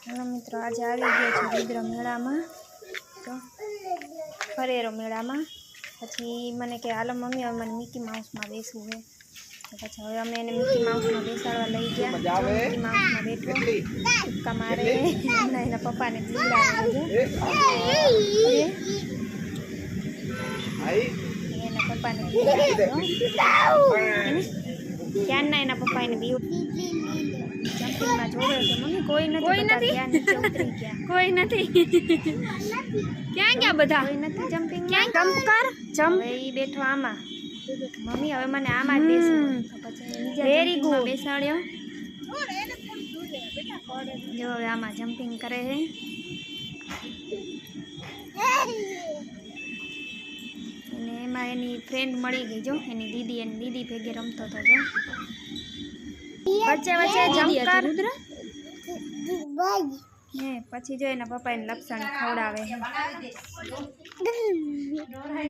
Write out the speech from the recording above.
Hello मित्रों, आज आ गया छे रुद्र मेला में तो फरेरो मेला में पछी मने के हालो मम्मी हवे मने मिकी माउस में बेसवुं है तो पछी हवे अमे एने मिकी माउस में बेसाडवा लई गया। जो मिकी माउस में बैठो टुक्का मारे एना एना पप्पा ने बीवडावे जो एना पप्पा ने बीवडावे क्या ना एना पप्पा ने बीव जंपिंग में जोड़े तो मम्मी कोई नहीं क्या नीचे उतरी क्या कोई नहीं क्या क्या बता कोई नहीं जंपिंग क्या जंप कर जंप ए बैठो आमा मम्मी હવે મને આમાં જ બેસે તો પછી નીચે વેરી ગુડ બેસાડ્યો જો હવે આમાં જમ્પિંગ કરે છે અને એમાં એની ફ્રેન્ડ મળી ગઈ જો એની દીદી ભેગે રમતો હતો જો बच्चे बच्चे जंप कर रुद्र ने પછી જો એના પપ્પા એને લપસણી ખવડાવે